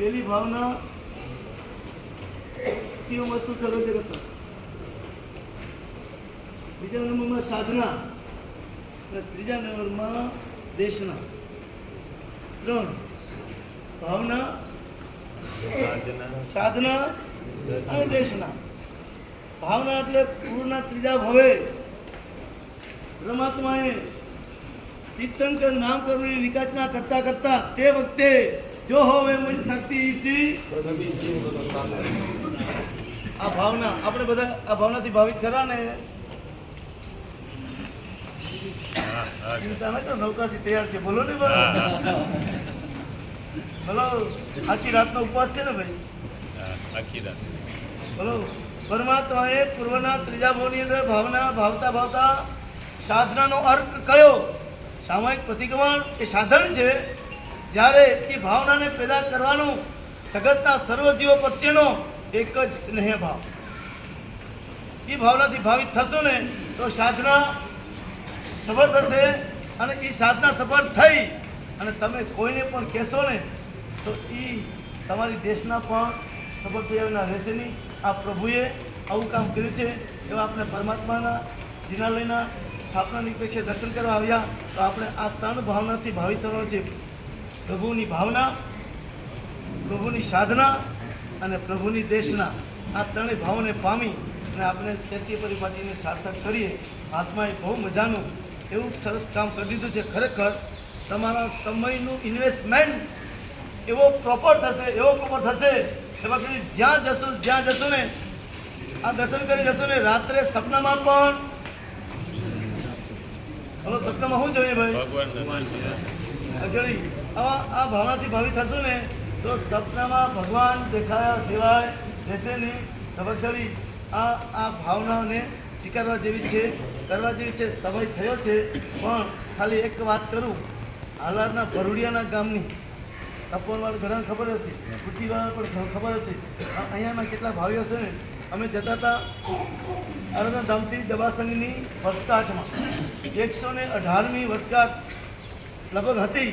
पहली भावना शिव वस्तु सर्व जगत, बीजा नंबर में साधना, तीजा नंबर में देशना, त्रण भावना साधना और देशना। भावना એટલે પૂર્ણ ત્રીજા ભવે પરમાત્માએ તીર્થંકર નામ કરુણી વિકાસના કરતા કરતા તે વખતે જો હોવે મુજ શક્તિ ઈસી આ ભાવના આપણે બધા આ ભાવનાથી ભાવિત ખરા ને ચિંતા ન કરો નૌકાથી તૈયાર છે બોલો ને બોલો આખી રાતનો ઉપવાસ છે ને ભાઈ આખી રાત બોલો પરમાત્માએ પૂર્વના ત્રીજા ભાવની અંદર ભાવના ભાવતા ભાવતા સાધનાનો અર્થ કયો સામાયિક પ્રતિક્રમણ એ સાધન છે જ્યારે એ ભાવનાને પેદા કરવાનો જગતના સર્વ જીવો પ્રત્યેનો એક જ સ્નેહ ભાવ એ ભાવનાથી ભાવિત થશો ને તો સાધના સફળ થશે અને એ સાધના સફળ થઈ અને તમે કોઈને પણ કહેશો ને તો એ તમારી દેશના પણ સફળ થયાના રહેશે નહીં। આ પ્રભુએ આવું કામ કર્યું છે એવા આપણે પરમાત્માના જિનાલયના સ્થાપના નિરપેક્ષે દર્શન કરવા આવ્યા તો આપણે આ ત્રણ ભાવનાથી ભાવિત થવાનું છે। પ્રભુની ભાવના, પ્રભુની સાધના અને પ્રભુની દેશના આ ત્રણેય ભાવને પામી અને આપણે ચૈત્ય પરિપાટીને સાર્થક કરીએ। આત્માએ બહુ મજાનું એવું સરસ કામ કરી દીધું છે। ખરેખર તમારા સમયનું ઇન્વેસ્ટમેન્ટ એવો પ્રોપર થશે એવા જ્યાં જશો ને આ દર્શન કરી જશો ને રાત્રે સપનામાં પણ હલો સપનામાં શું જોઈએ ભાઈ આ ભાવનાથી ભાવિત થશો ને તો સપનામાં ભગવાન દેખાયા સિવાય રહેશે નહીં। તબક્ષરી આ ભાવનાને સ્વીકારવા જેવી છે, કરવા જેવી છે। સમય થયો છે પણ ખાલી એક વાત કરું, હાલારના ભરૂડિયાના ગામની તપોનવાળા ઘણા ખબર હશે, કુટીવાળા પણ ખબર હશે। અહીંયાના કેટલા ભાઈઓ હશે ને અમે જતા હતા આરાધના ધામથી દબાસંગની વર્ષગાંઠમાં 118મી વર્ષગાંઠ લગભગ હતી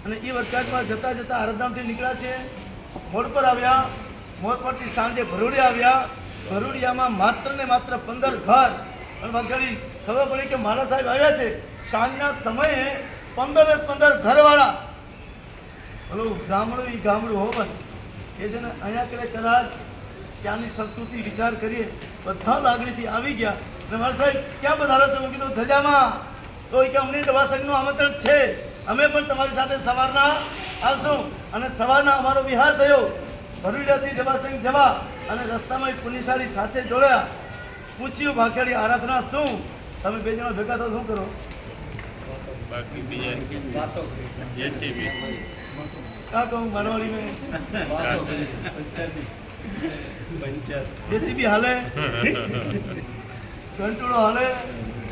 અને એ વર્ષગાંઠમાં જતાં જતાં આરાધનામથી નીકળ્યા છે। મોડ પર આવ્યા, મોડ પરથી સાંજે ભરૂડિયા આવ્યા। ભરૂડિયામાં માત્ર ને માત્ર 15 ઘર અને ભાગશાળી ખબર પડી કે મારા સાહેબ આવ્યા છે। સાંજના સમયે 15 ઘરવાળા હલો ગામડું એ ગામડું હોવન એ છે ને અહીંયા કડે કદાચ ત્યાંની સંસ્કૃતિ વિચાર કરીએ બધા લાગણીથી આવી ગયા અને મારા સાહેબ ક્યાં પધારો છો? કીધું ધજામાં। તો કે અમને દવાસંગનું આમંત્રણ છે, અમે પણ તમારી સાથે સવારના આવશું। અને સવારના અમારો વિહાર થયો ભરૂડિયાથી દવાસંગ જવા અને રસ્તામાં પુનિશાળી સાથે જોડ્યા। પૂછ્યું ભાગશાળી આરાધના શું? તમે બે જણા ભેગા તો શું કરો? बाकी बातों जैसे भी क्या कहूँ मारवाड़ी में जेसीबी हाले कंटोड़ो हाले।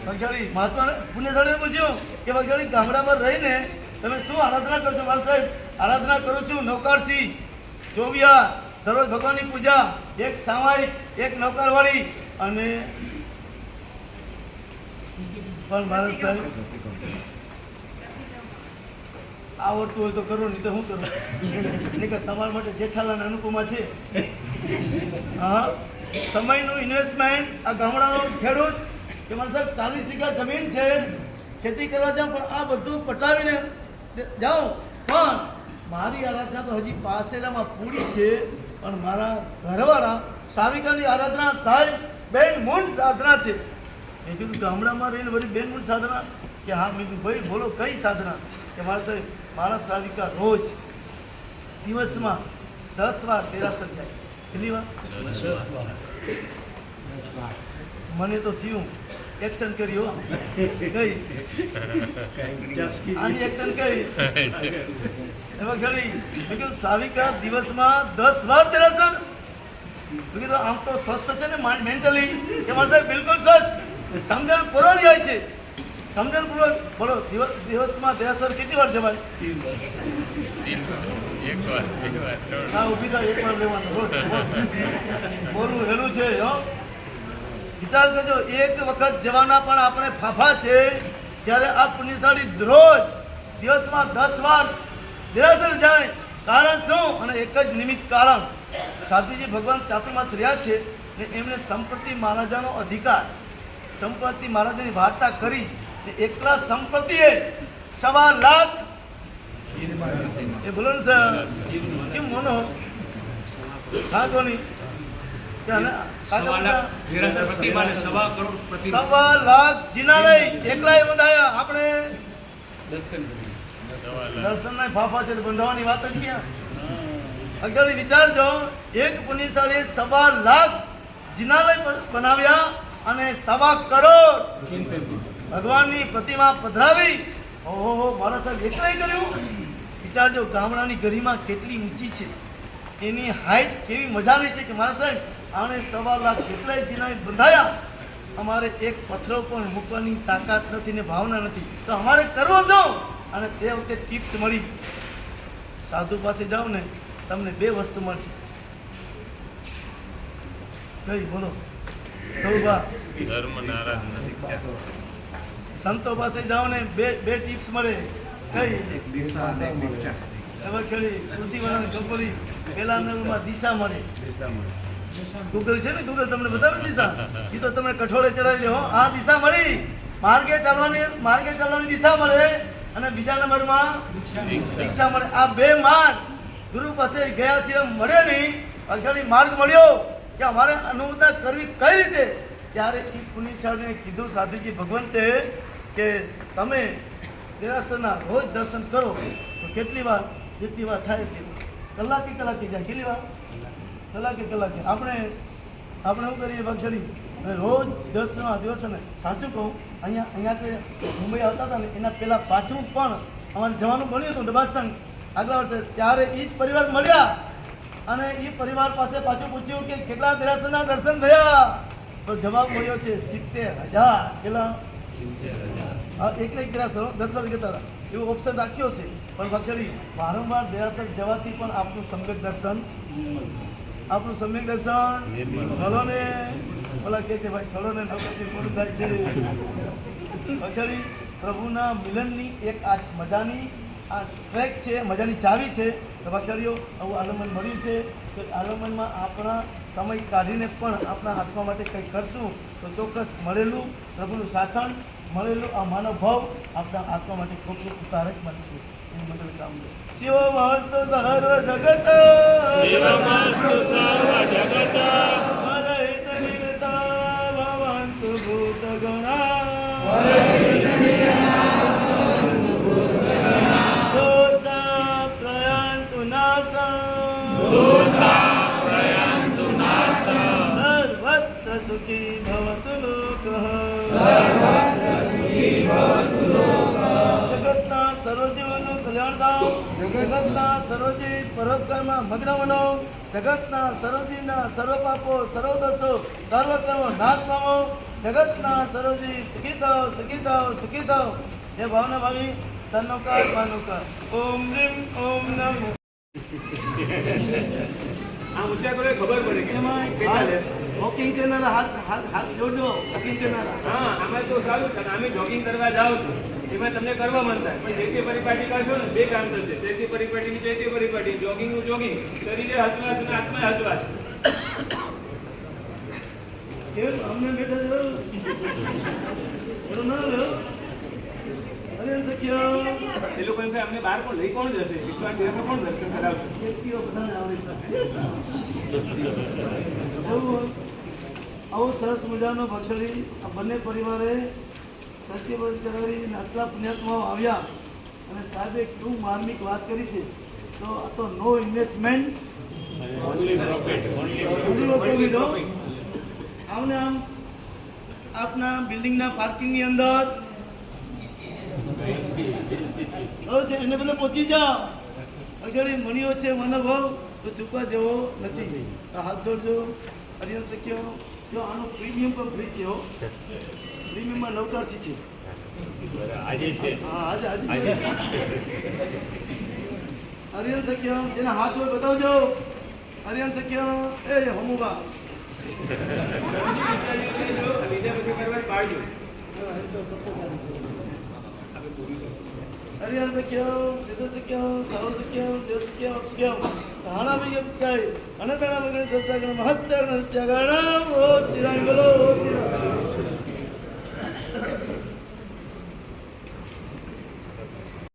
भागशाળી મહાત્મા પુણ્યશાળીને પૂછ્યું કે ભાગશાળી ગામડામાં રહીને તમે શું આરાધના કરો છો? મારા સાહેબ આરાધના કરું છું નૌકારસિંહ ચોવિયા, દરરોજ ભગવાનની પૂજા, એક સામાયિક, એક નૌકારવાળી અને પણ મારા સાહેબ આવડતું હોય તો કરો, નહીં તો શું કરું? નહીં કે તમારા માટે જેઠાલાલ અનુપમા છે। હા, સમયનું ઇન્વેસ્ટમેન્ટ આ ગામડાનો ખેડૂત કે મારા સાહેબ 40 વીઘા જમીન છે, ખેતી કરવા જાઉં પણ આ બધું પટાવીને જાઉં પણ મારી આરાધના તો હજી પાસેલામાં પૂરી છે। પણ મારા ઘરવાળા સાવિકાની આરાધના સાહેબ બેન મૂળ સાધના છે। મેં કીધું ગામડામાં રહીને બધી બેન મૂળ સાધના કે હા? મેં કીધું ભાઈ બોલો કઈ સાધના? કે મારા સાહેબ મારા સાવિકા રોજ દિવસમાં 10 વાર તેરાસર જાય છે। કેટલી વાર? 10 વાર। મને તો થયું એક્શન કર્યો કઈ આની એક્શન કઈ એમાં ઘણી મેં કીધું સાવિકા દિવસમાં 10 વાર તેરાસર। મેં કીધું આમ તો સ્વસ્થ છે ને મેન્ટલી? કે મારા સાહેબ બિલકુલ સ્વસ્થ, સમજણ પૂર્વક જાય છે, સમજણ પૂર્વક। બોલો દિવસમાં તેરાસર કેટલી વાર જવાય? હા ઊભી થાય, એક વાર લેવાનું બોલવું હેલું છે। વિચાર કરજો, એક વખત જવાના પણ આપણે ફાફા છે, ત્યારે આ પુણ્યશાળી રોજ દિવસમાં 10 વાર દેરાસર જાય કારણ શું? અને એક જ નિમિત્ત કારણ. સાધુજી ભગવાન ચાતુર્માસ રહ્યા છે ને એમણે સંપત્તિ મહારાજાનો અધિકાર, સંપત્તિ મહારાજાની વાર્તા કરી ને એકલા સંપત્તિએ 1.25 લાખ એ બોલો ને સર કેમ મોનો હા કોની 1.25 લાખ જિનાલય એકલાય બંધાયા. આપણે દર્શનના ફાફા છે તો બંધાવાની વાત જ ક્યાં? અક્ષરી વિચારજો, એક પુણ્યશાળી 1.25 લાખ જિનાલય બનાવ્યા અને 1.25 કરોડ ભગવાનની પ્રતિમા પધરાવી. ઓહો, મારા સાહેબ એકલાય કર્યું. વિચારજો, ગામડાની ગરિમા કેટલી ઊંચી છે, એની હાઈટ કેવી મજાની છે કે મારા સાહેબ આણે 1.25 લાખ કેટલાય જિનાલય બંધાયા. અમારે એક પથ્થરો પણ મૂકવાની તાકાત નથી ને ભાવના નથી, તો અમારે કરવો શું? અને તે વખતે ટિપ્સ મળી. સાધુ પાસે જાઓ ને તમને 2 વસ્તુ મળશે. કઈ બોલો? ધર્મ નારાજ નથી થયા. સંતો પાસે જાઓ ને બે ટિપ્સ મળે. કઈ? ખેડી પૃથ્વીવાળાની કંપની પેલા નંબરમાં દિશા મળે. ગૂગલ છે ને, ગૂગલ તમને બતાવે દિશા. એ તો તમને કઠોળે ચડાવી દે. આ દિશા મળી, માર્ગે ચાલવાની દિશા મળે. અને બીજા નંબરમાં દીક્ષા મળે. આ 2 માર્ગ ગુરુ પાસે ગયા સિવાય મળે નહીં. અક્ષરી માર્ગ મળ્યો કે અમારે અનુમોદના કરવી કઈ રીતે. ત્યારે એ પુણ્યશાળીને કીધું સાધુજી ભગવંતે કે તમે દેરાસરના રોજ દર્શન કરો તો જેટલી વાર થાય કલાકે જાય. કેટલી વાર? કલાકે. આપણે શું કરીએ અક્ષરી રોજ દર્શનના દિવસે સાચું કહું, અહીંયા મુંબઈ આવતા હતા ને એના પહેલાં પાછું પણ અમારે જવાનું બન્યું હતું દબાસંગ આગલા વર્ષે. ત્યારે એ જ પરિવાર મળ્યા અને એ પરિવાર પાસે પાછું પૂછ્યું કે કેટલા દેરાસરના દર્શન થયા? તો જવાબ મળ્યો છે 70,000. કેટલા? એકને એક દેરાસર 10 વર્ષ કહેતા હતા એવો ઓપ્શન રાખ્યો છે. પણ અક્ષરી વારંવાર દેરાસર જવાથી પણ આપણું સમ્યક દર્શન છોડો ને ઓલા કે છે ભાઈ છોડો ને નોકરી પૂરું થાય છે. અક્ષરી પ્રભુના મિલનની એક આ મજાની આ ટ્રેક છે, મજાની ચાવી છે. તો અક્ષરીઓ આવું આલમન મળ્યું છે તો આલમનમાં આપણા સમય કાઢીને પણ આપણા આત્મા માટે કંઈ કરશું તો ચોક્કસ મળેલું પ્રભુનું શાસન, મળેલું આ માનવ ભાવ આપણા આત્મા માટે ખૂબ ઉતારક બનશે. એનું મંગલ કામ શિવ મસ્તુ સર્વ જગત ભવંતુ ભૂત ગણા દોષા પ્રયાન્તુ નાશા સર્વત્ર સુખી ભવતુ લોકઃ જગતના સર્વજીવનું કલ્યાણ થાવ. જગતના સર્વજીવ પરોપકારમાં મગ્ન બનો. જગતના સર્વજીવના સર્વ પાપો, સર્વ દોષો, સર્વ કર્મો નાશ પામો. જગતના સર્વજીવ સુખી થાવ. એ ભાવના ભાવી તન્નોકાર માનોકાર. ઓમ રીમ ઓમ નમો. ખબર પડે કે વોકિંગ કરનારા હાથ જોડજો. વોકિંગ કરનારા આમાં તો સારું છે. અમે જોગિંગ કરવા જાઓ છો એમાં તમને કરવા મન થાય, પણ ચૈત્ય પરિપાટી કરશો ને 2 કામ થશે. ચૈત્ય પરિપાટી, જોગિંગનું જોગિંગ, શરીરે હચવાશ અને આત્મા હચવાશ. કેમ અમને બેઠા ના લો? અરે સખ્યો એ લોકો એમ થાય અમને બહાર પણ લઈ કોણ જશે? 108 દિવસમાં કોણ દર્શન કરાવશે? વ્યક્તિઓ બધાને આવડી શકે. આવું સરસ મજાનો ભક્ષરી આ બંને પરિવારે સત્ય ચલાવી આટલા પુણ્યાત્માઓ આવ્યા અને સાહેબે કેવું માર્મિક વાત કરી છે. તો આ તો નો ઇન્વેસ્ટમેન્ટ ઓનલી પ્રોફિટ. આમને આમ આપના બિલ્ડિંગના પાર્કિંગની અંદર એને બધા પહોંચી જાઓ. અક્ષરી મણીઓ છે મનોભાવ તો ચૂકવા જેવો નથી. હાથ જોડજો. હરિયન શક્યો જો આનો પ્રીમિયમ પણ ફ્રી છે. પ્રીમિયમમાં 9 છે. આજે છે. હા આજે હરિયન શક્યો જેના હાથ હોય બતાવજો. હરિયન શક્યો એ હમુબા બીજા પછી કરવા પાડજો. હરિહર સખ્યમ સિદ્ધ સખ્યમ સૌ સખ્યમ દેવ સખ્યમ અપસખ્યમ ધાણા વિજ્ઞાય અનંતણા મગણ સત્તાગણ મહત્તરણ સત્યાગણ ઓ શ્રી રામ બોલો